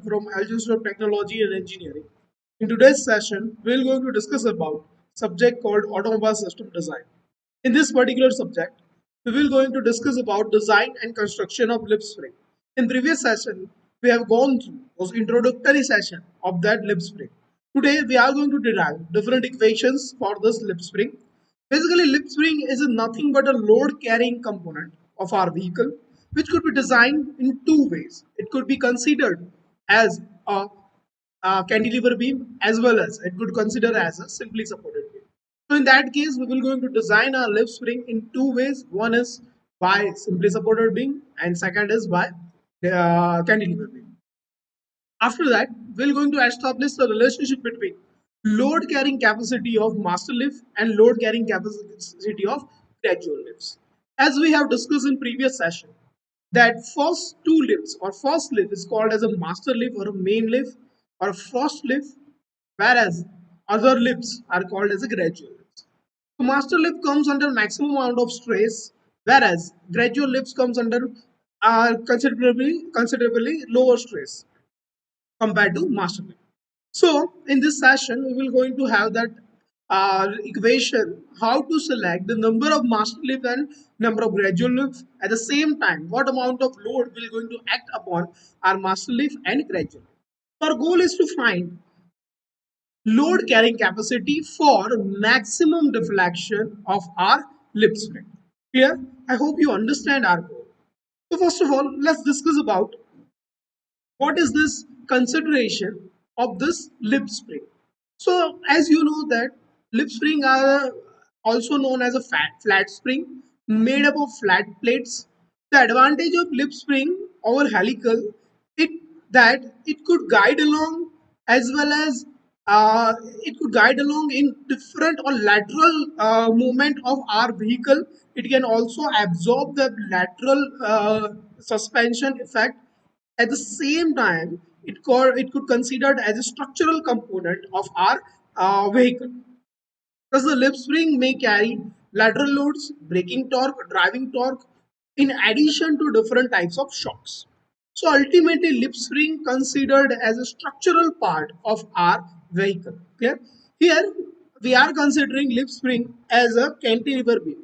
From Institute of Technology and Engineering. In today's session, we're going to discuss about subject called automobile system design. In this particular subject, we will going to discuss about design and construction of lip spring. In previous session, we have gone through those introductory session of that lip spring. Today, we are going to derive different equations for this lip spring. Basically, lip spring is nothing but a load carrying component of our vehicle, which could be designed in two ways. It could be considered as a cantilever beam as well as it could consider as a simply supported beam. So in that case, we will going to design our lip spring in two ways. One is by simply supported beam and second is by cantilever beam. After that, we're going to establish the relationship between load carrying capacity of master lift and load carrying capacity of gradual lifts. As we have discussed in previous session, that first two lifts or first lift is called as a master lift or a main lift or a first lift, whereas other lifts are called as a gradual lifts. So master lift comes under maximum amount of stress, whereas gradual lifts comes under considerably lower stress compared to master lift. So in this session, we will going to have that equation how to select the number of master lift and number of gradual lifts at the same time. What amount of load will going to act upon our master lift and gradual lift. Our goal is to find load carrying capacity for maximum deflection of our lip spring. Clear? I hope you understand our goal. So first of all, let's discuss about what is this consideration of this lip spring. So as you know that lip spring are also known as a flat spring made up of flat plates. The advantage of lip spring over helical it that it could guide along as well as it could guide along in different or lateral movement of our vehicle. It can also absorb the lateral suspension effect. At the same time, it could considered as a structural component of our vehicle. Thus, the lip spring may carry lateral loads, braking torque, driving torque, in addition to different types of shocks. So ultimately, lip spring considered as a structural part of our vehicle. Clear? Here, we are considering lip spring as a cantilever beam.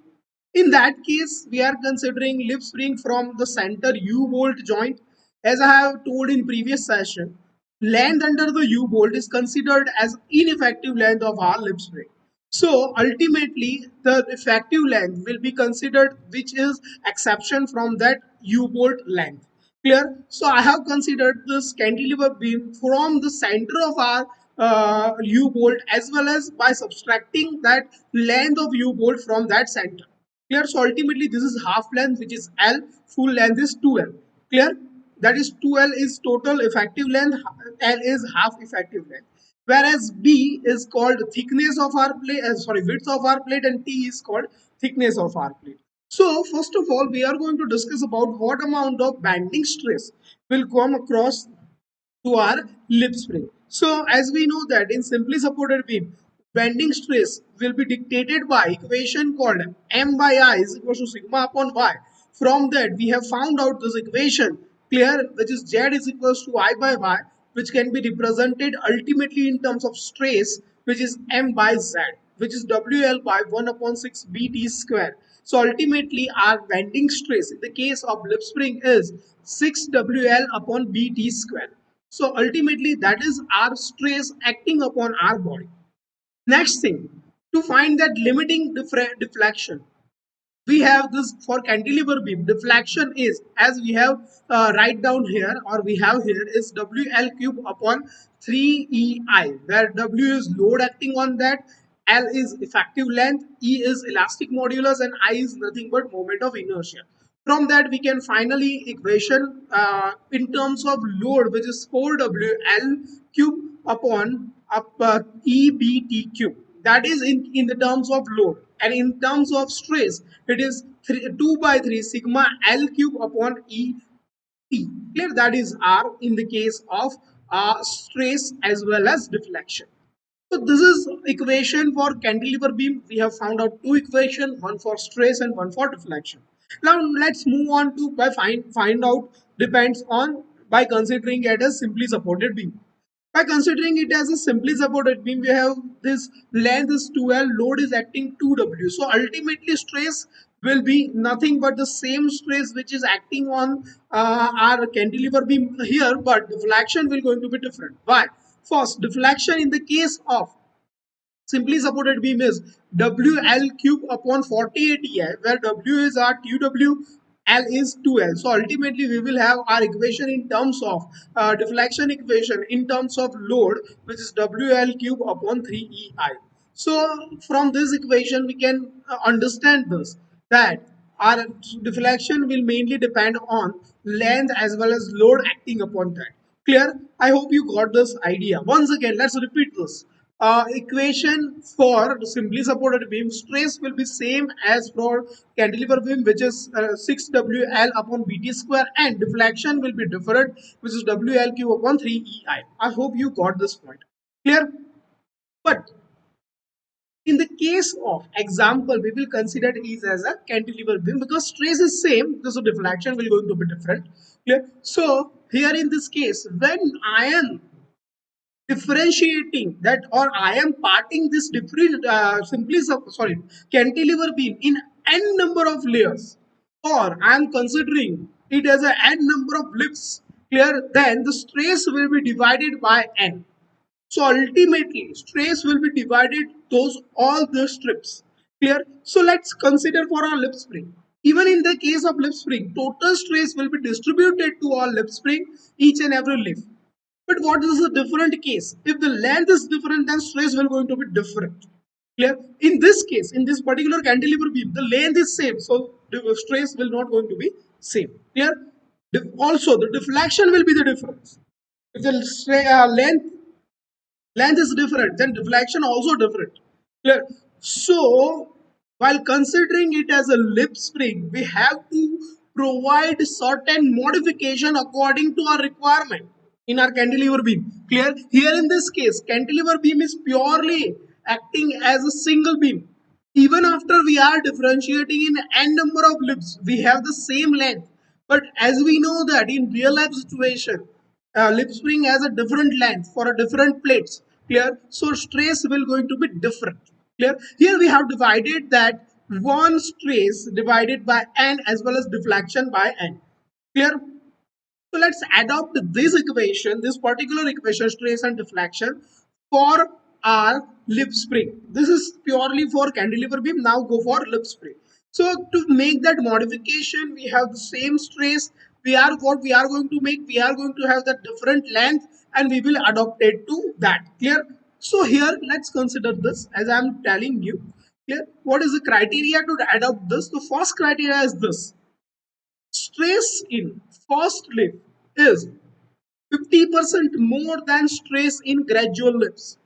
In that case, we are considering lip spring from the center U-bolt joint. As I have told in previous session, length under the U-bolt is considered as ineffective length of our lip spring. So ultimately, the effective length will be considered, which is exception from that U-bolt length. Clear? So I have considered this cantilever beam from the center of our U-bolt as well as by subtracting that length of U-bolt from that center. Clear? So ultimately this is half length, which is L, full length is 2L. Clear? That is 2L is total effective length, L is half effective length. Whereas B is called thickness of our plate, sorry, width of our plate, and T is called thickness of our plate. So first of all, we are going to discuss about what amount of bending stress will come across to our lip spring. So as we know that in simply supported beam, bending stress will be dictated by equation called M by I is equal to sigma upon Y. From that we have found out this equation clear, which is Z is equals to I by Y, which can be represented ultimately in terms of stress, which is M by Z, which is WL by 1 upon 6 BT square. So ultimately our bending stress in the case of lip spring is 6 WL upon BT square. So ultimately that is our stress acting upon our body. Next thing, to find that limiting deflection, we have this for cantilever beam. Deflection is as we have write down here or we have here is WL cube upon 3EI, where W is load acting on that, L is effective length, E is elastic modulus, and I is nothing but moment of inertia. From that we can finally equation in terms of load, which is 4WL cube upon EBT cube. That is in the terms of load, and in terms of stress it is 2 by 3 sigma L cube upon E T. Clear? That is R in the case of stress as well as deflection. So this is equation for cantilever beam. We have found out two equations, one for stress and one for deflection. Now let's move on to by find out depends on by considering it as simply supported beam. By considering it as a simply supported beam, we have this length is 2L, load is acting 2W. So ultimately stress will be nothing but the same stress which is acting on our cantilever beam here, but deflection will going to be different. Why? First, deflection in the case of simply supported beam is WL cube upon 48 EI, where W is our TW, L is 2L. So ultimately, we will have our equation in terms of deflection equation in terms of load, which is WL cube upon 3EI. So from this equation, we can understand this that our deflection will mainly depend on length as well as load acting upon that. Clear? I hope you got this idea. Once again, let's repeat this. Equation for simply supported beam stress will be same as for cantilever beam, which is 6WL upon BT square, and deflection will be different, which is WLQ upon 3EI. I hope you got this point. Clear? But in the case of example, we will consider it is as a cantilever beam because stress is same, so deflection will going to be different. Clear? So here in this case, when I am differentiating that or I am parting this different sorry cantilever beam in n number of layers, or I am considering it as a n number of lips, clear, then the stress will be divided by n. So ultimately, stress will be divided those all the strips. Clear? So let's consider for our lip spring. Even in the case of lip spring, total stress will be distributed to all lip spring, each and every lip. But what is a different case? If the length is different, then stress will going to be different. Clear? In this case, in this particular cantilever beam, the length is same, so the stress will not going to be same. Clear? Also, the deflection will be the difference. If the length is different, then deflection also different. Clear? So while considering it as a lip spring, we have to provide certain modification according to our requirement in our cantilever beam. Clear? Here in this case, cantilever beam is purely acting as a single beam. Even after we are differentiating in n number of lips, we have the same length. But as we know that in real life situation, lip spring has a different length for a different plates. Clear? So stress will going to be different. Clear? Here we have divided that one stress divided by n as well as deflection by n. Clear? So let's adopt this equation, this particular equation, stress and deflection, for our lip spring. This is purely for cantilever beam. Now go for lip spring. So to make that modification, we have the same stress. We are what we are going to make. We are going to have the different length, and we will adopt it to that. Clear? So here, let's consider this as I am telling you. Clear? What is the criteria to adopt this? The first criteria is this: stress in first lip is 50% more than stress in gradual lips.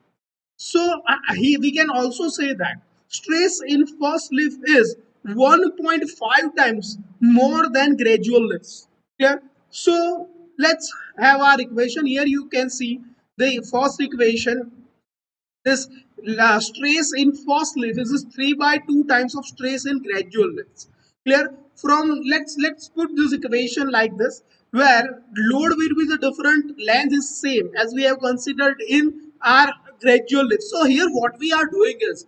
So we can also say that stress in first lip is 1.5 times more than gradual lips. Clear? So let's have our equation. Here you can see the first equation. This stress in first lift is 3 by 2 times of stress in gradual lifts. Clear? From let's put this equation like this, where load will be the different, length is same as we have considered in our gradual lift. So here what we are doing is,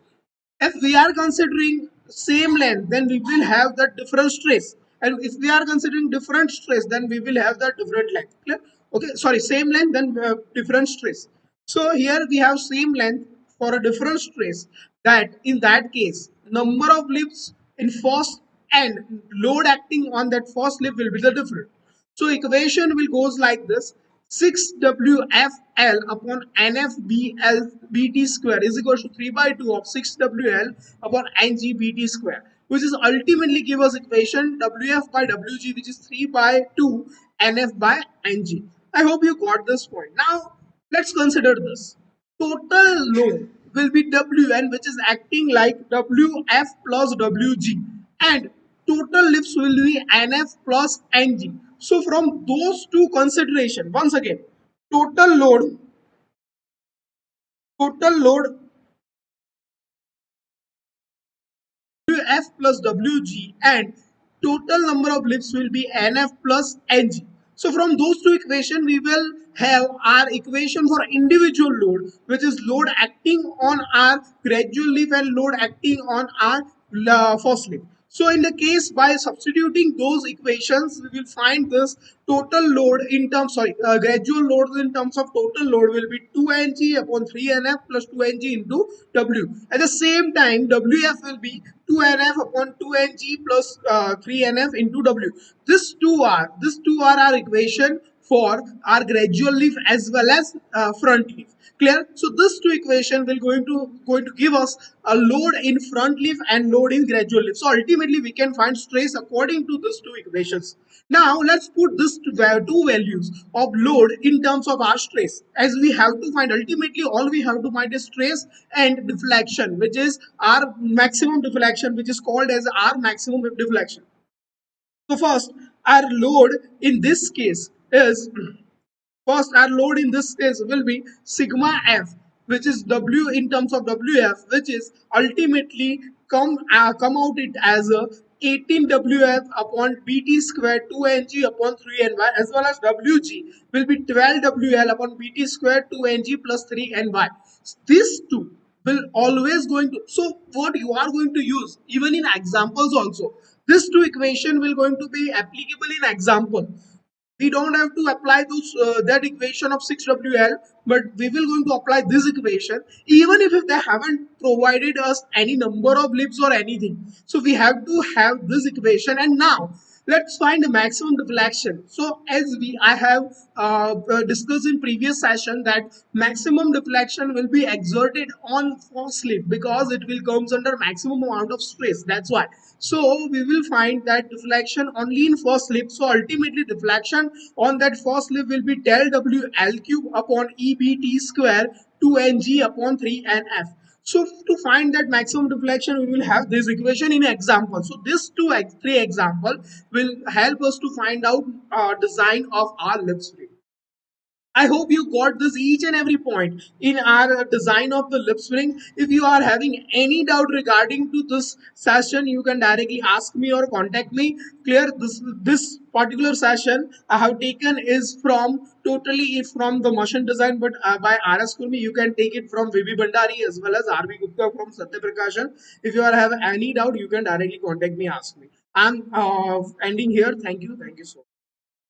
if we are considering same length, then we will have the different stress, and if we are considering different stress, then we will have the different length. Clear? Okay, sorry, same length, then different stress. So here we have same length for a different stress, that in that case number of lifts in first and load acting on that first lift will be the different. So equation will goes like this: 6WFL upon NFBT square is equal to 3 by 2 of 6WL upon NGBT square, which is ultimately give us equation WF by WG, which is 3 by 2 NF by NG. I hope you got this point. Now let's consider this. Total load will be Wn, which is acting like Wf plus Wg, and total lifts will be Nf plus Ng. So from those two consideration, once again, total load, total load Wf plus Wg and total number of lifts will be NF plus NG. So from those two equations, we will have our equation for individual load, which is load acting on our gradual lift and load acting on our force lift. So in the case by substituting those equations, we will find this total load in terms, sorry, gradual load in terms of total load will be 2 ng upon 3 nf plus 2 ng into W. At the same time, Wf will be 2 nf upon 2 ng plus 3 nf into W. These two are our equation for our gradual lift as well as front lift. Clear? So this two equation will going to give us a load in front lift and load in gradual lift. So ultimately we can find stress according to these two equations. Now let's put this two values of load in terms of our stress, as we have to find ultimately all we have to find is stress and deflection, which is our maximum deflection, which is called as our maximum deflection. So first, our load in this case is first, our load in this case will be sigma F, which is W in terms of WF, which is ultimately come out it as a 18 WF upon BT square 2 ng upon 3 ny, as well as WG will be 12 WL upon BT square 2 ng plus 3 ny. These two will always going to, so what you are going to use even in examples also, this two equation will going to be applicable in example. We don't have to apply those that equation of 6WL, but we will going to apply this equation even if they haven't provided us any number of lifts or anything. So we have to have this equation. And now let's find the maximum deflection. So as I have discussed in previous session, that maximum deflection will be exerted on force lift because it will comes under maximum amount of stress. That's why. So we will find that deflection only in first lift. So ultimately deflection on that first lift will be del W L cube upon EBT square 2 ng upon 3 nf. So to find that maximum deflection, we will have this equation in example. So this three example will help us to find out design of our lift spring. I hope you got this each and every point in our design of the lip spring. If you are having any doubt regarding to this session, you can directly ask me or contact me. Clear? This particular session I have taken is from the motion design, but by RS Kurmi, you can take it from VB Bandari as well as RV Gupta from Satya Prakashan. If you are have any doubt, you can directly contact me, ask me. I'm ending here. Thank you. Thank you so much.